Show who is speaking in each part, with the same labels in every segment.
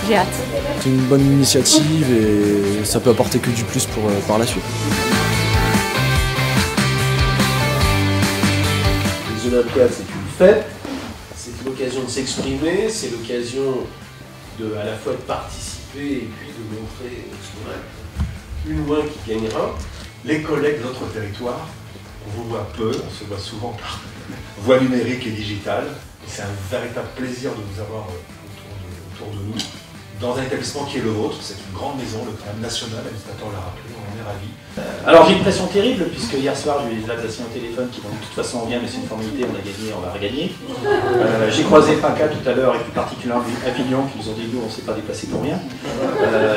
Speaker 1: j'ai hâte.
Speaker 2: C'est une bonne initiative et ça peut apporter que du plus par la suite.
Speaker 3: Les Olympiades, c'est une fête, c'est l'occasion de s'exprimer, c'est l'occasion à la fois de participer et puis de montrer ce qu'on a. Une moins qui gagnera. Les collègues de notre territoire, on vous voit peu, on se voit souvent par voie numérique et digitale. C'est un véritable plaisir de vous avoir autour de nous, dans un établissement qui est le vôtre. C'est une grande maison, le Crème National, l'administrateur l'a rappelé, on en est ravis.
Speaker 4: Alors j'ai une pression terrible, puisque hier soir j'ai eu les adresses au téléphone qui vont de toute façon on vient, mais c'est une formalité, on a gagné, on va regagner. J'ai croisé PACA tout à l'heure, et plus particulièrement Avignon, qui nous ont dit nous on ne s'est pas déplacé pour rien.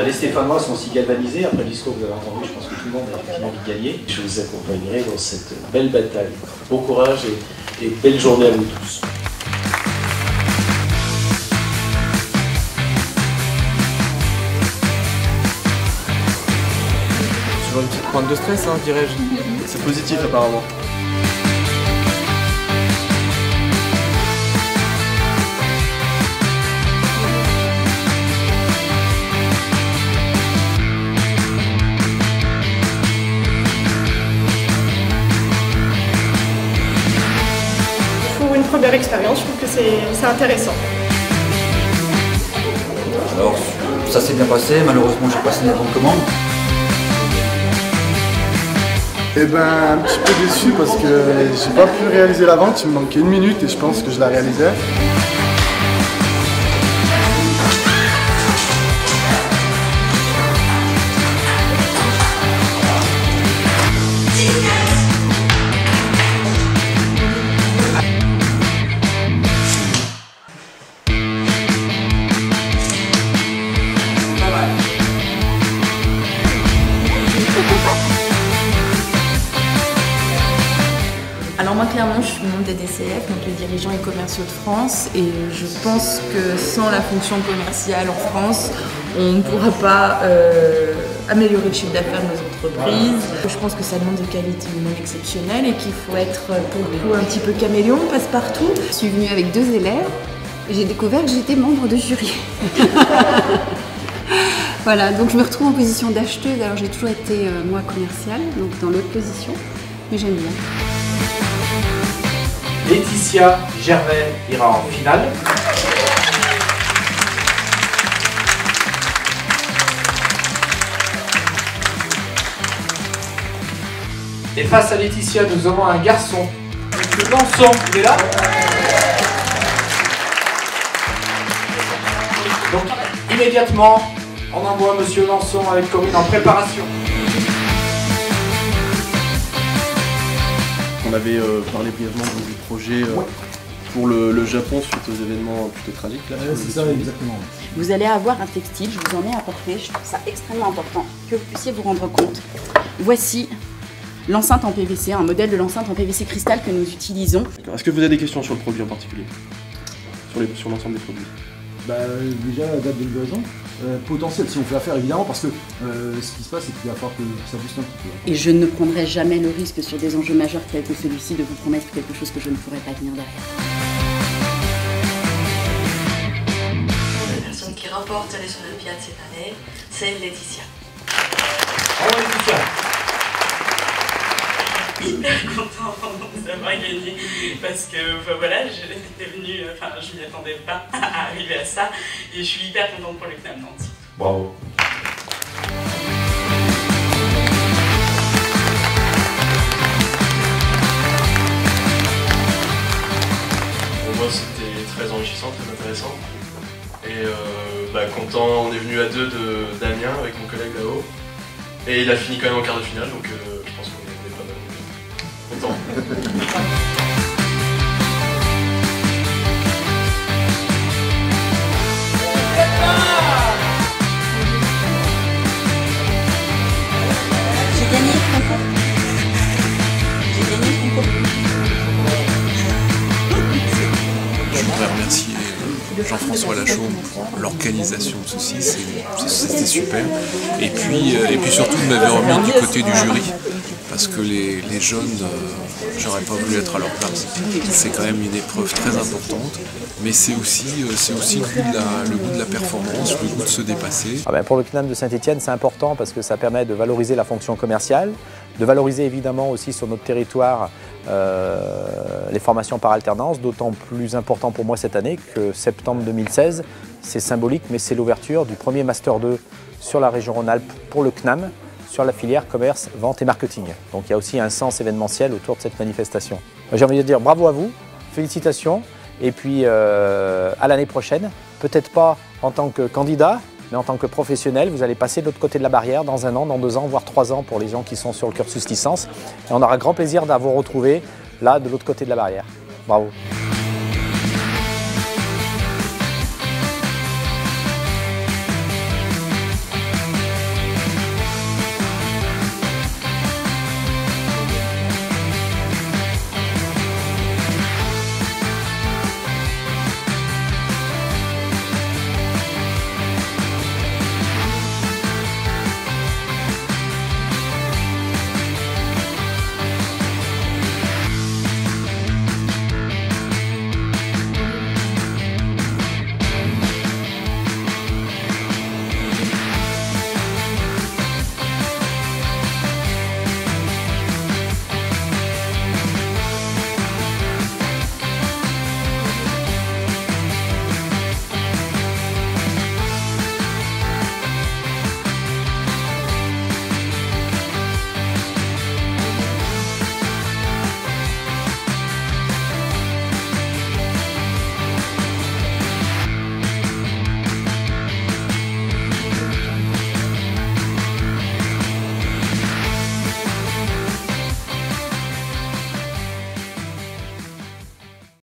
Speaker 4: Les Stéphanois sont aussi galvanisés, après le discours que vous avez entendu, je pense que tout le monde a effectivement envie de gagner. Je vous accompagnerai dans cette belle bataille. Bon courage et belle journée à vous tous.
Speaker 2: Une petite pointe de stress, hein, dirais-je. C'est positif apparemment.
Speaker 5: Pour une première expérience, je trouve que c'est intéressant.
Speaker 6: Alors, ça s'est bien passé, malheureusement j'ai passé une bonne commande.
Speaker 7: Eh ben, un petit peu déçu parce que j'ai pas pu réaliser la vente, il me manquait 1 minute et je pense que je la réalisais.
Speaker 1: Alors moi clairement je suis membre des DCF, donc les dirigeants et commerciaux de France, et je pense que sans la fonction commerciale en France, on ne pourra pas améliorer le chiffre d'affaires de nos entreprises. Je pense que ça demande des qualités humaines exceptionnelles et qu'il faut être pour le coup un petit peu caméléon, passe-partout.
Speaker 8: Je suis venue avec 2 élèves et j'ai découvert que j'étais membre de jury. Voilà, donc je me retrouve en position d'acheteuse. Alors j'ai toujours été moi commerciale, donc dans l'autre position, mais j'aime bien.
Speaker 4: Laetitia Gervais ira en finale. Et face à Laetitia, nous aurons un garçon. Monsieur Lançon, il est là. Donc immédiatement, on envoie Monsieur Lançon avec Corinne en préparation.
Speaker 9: On avait parlé brièvement du projet pour le Japon suite aux événements plutôt tragiques.
Speaker 10: C'est ça, exactement.
Speaker 8: Vous allez avoir un textile, je vous en ai apporté, je trouve ça extrêmement important que vous puissiez vous rendre compte. Voici l'enceinte en PVC, un modèle de l'enceinte en PVC cristal que nous utilisons.
Speaker 9: Est-ce que vous avez des questions sur le produit en particulier? Sur l'ensemble des produits?
Speaker 10: Déjà la date de livraison, potentiel si on fait affaire évidemment, parce que ce qui se passe c'est qu'il va falloir que ça booste un petit peu.
Speaker 8: Et je ne prendrai jamais le risque sur des enjeux majeurs tels que celui-ci de vous promettre quelque chose que je ne pourrai pas tenir derrière.
Speaker 11: La personne qui remporte les Olympiades cette année, c'est Laetitia.
Speaker 4: Bravo Laetitia.
Speaker 11: Hyper content d'avoir gagné parce que voilà, j'étais venue, je m'y attendais pas à arriver à ça et je suis hyper contente pour le CNAM Nantes.
Speaker 4: Bravo.
Speaker 12: Pour moi c'était très enrichissant, très intéressant et content, on est venu à 2 de Damien avec mon collègue là-haut et il a fini quand même en quart de finale donc je pense qu'on est pas mal. Content.
Speaker 8: J'ai gagné le concours. J'ai gagné le concours.
Speaker 13: Je voudrais remercier Jean-François Lachaud pour l'organisation de ceci, c'était super. Et puis surtout de m'avoir remis du côté du jury, parce que les jeunes, j'aurais pas voulu être à leur place. C'est quand même une épreuve très importante, mais c'est aussi le goût de la performance, le goût de se dépasser.
Speaker 14: Pour le CNAM de Saint-Étienne, c'est important parce que ça permet de valoriser la fonction commerciale, de valoriser évidemment aussi sur notre territoire les formations par alternance, d'autant plus important pour moi cette année que septembre 2016, c'est symbolique, mais c'est l'ouverture du premier Master 2 sur la région Rhône-Alpes pour le CNAM, sur la filière commerce, vente et marketing. Donc il y a aussi un sens événementiel autour de cette manifestation. J'ai envie de dire bravo à vous, félicitations, et puis à l'année prochaine, peut-être pas en tant que candidat, mais en tant que professionnel, vous allez passer de l'autre côté de la barrière dans 1 an, dans 2 ans, voire 3 ans pour les gens qui sont sur le cursus licence. Et on aura grand plaisir d'avoir retrouvé là, de l'autre côté de la barrière. Bravo.